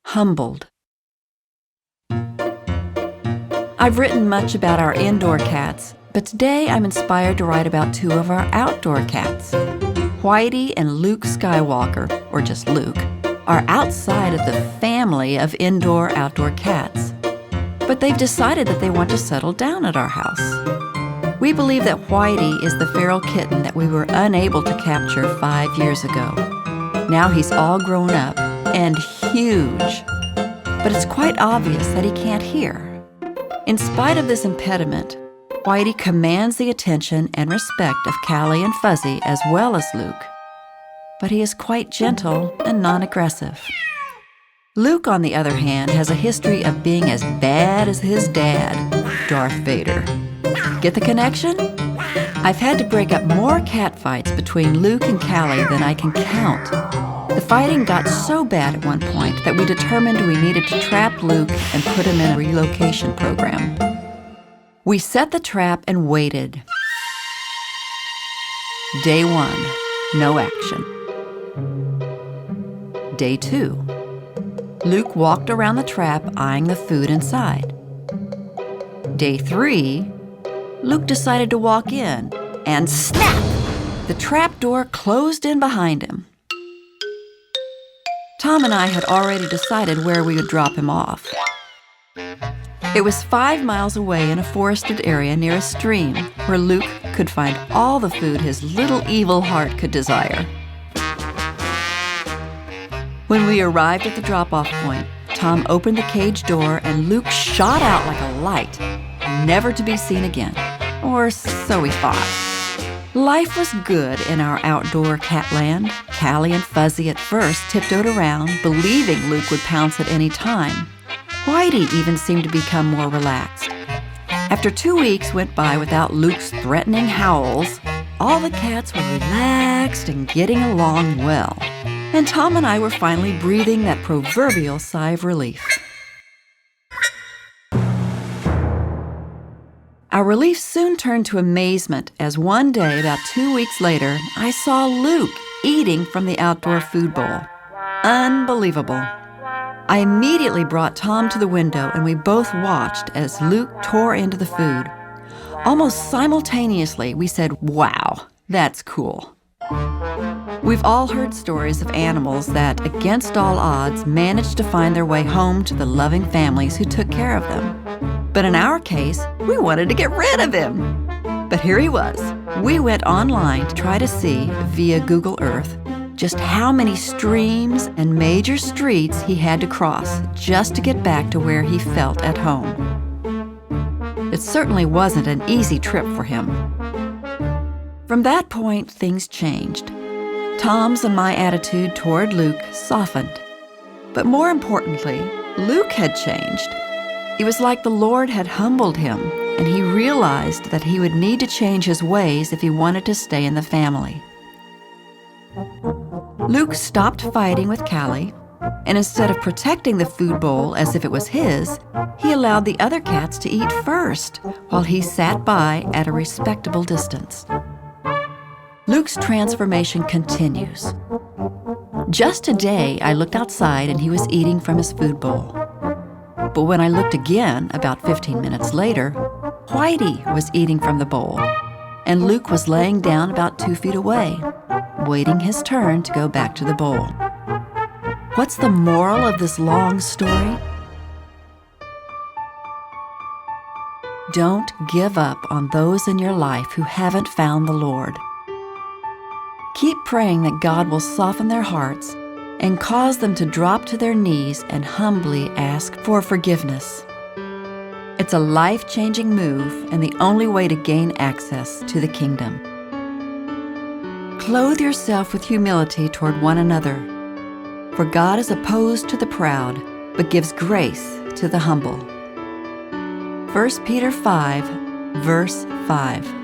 humbled. I've written much about our indoor cats, but today I'm inspired to write about two of our outdoor cats. Whitey and Luke Skywalker, or just Luke, are outside of the family of indoor-outdoor cats. But they've decided that they want to settle down at our house. We believe that Whitey is the feral kitten that we were unable to capture 5 years ago. Now he's all grown up and huge, but it's quite obvious that he can't hear. In spite of this impediment, Whitey commands the attention and respect of Callie and Fuzzy as well as Luke. But he is quite gentle and non-aggressive. Luke, on the other hand, has a history of being as bad as his dad, Darth Vader. Get the connection? I've had to break up more cat fights between Luke and Callie than I can count. The fighting got so bad at one point that we determined we needed to trap Luke and put him in a relocation program. We set the trap and waited. Day 1, no action. Day 2, Luke walked around the trap eyeing the food inside. Day 3, Luke decided to walk in, and snap! The trap door closed in behind him. Tom and I had already decided where we would drop him off. It was 5 miles away in a forested area near a stream where Luke could find all the food his little evil heart could desire. When we arrived at the drop-off point, Tom opened the cage door and Luke shot out like a light, never to be seen again. Or so we thought. Life was good in our outdoor catland. Callie and Fuzzy at first tiptoed around, believing Luke would pounce at any time. Whitey even seemed to become more relaxed. After 2 weeks went by without Luke's threatening howls, all the cats were relaxed and getting along well. And Tom and I were finally breathing that proverbial sigh of relief. Our relief soon turned to amazement as one day, about 2 weeks later, I saw Luke eating from the outdoor food bowl. Unbelievable. I immediately brought Tom to the window and we both watched as Luke tore into the food. Almost simultaneously, we said, "Wow, that's cool." We've all heard stories of animals that, against all odds, managed to find their way home to the loving families who took care of them. But in our case, we wanted to get rid of him. But here he was. We went online to try to see, via Google Earth, just how many streams and major streets he had to cross just to get back to where he felt at home. It certainly wasn't an easy trip for him. From that point, things changed. Tom's and my attitude toward Luke softened. But more importantly, Luke had changed. It was like the Lord had humbled him, and he realized that he would need to change his ways if he wanted to stay in the family. Luke stopped fighting with Callie, and instead of protecting the food bowl as if it was his, he allowed the other cats to eat first, while he sat by at a respectable distance. Luke's transformation continues. Just today, I looked outside and he was eating from his food bowl. But when I looked again, about 15 minutes later, Whitey was eating from the bowl, and Luke was laying down about 2 feet away, waiting his turn to go back to the bowl. What's the moral of this long story? Don't give up on those in your life who haven't found the Lord. Keep praying that God will soften their hearts and cause them to drop to their knees and humbly ask for forgiveness. It's a life-changing move and the only way to gain access to the kingdom. Clothe yourself with humility toward one another, for God is opposed to the proud, but gives grace to the humble. 1 Peter 5, verse 5.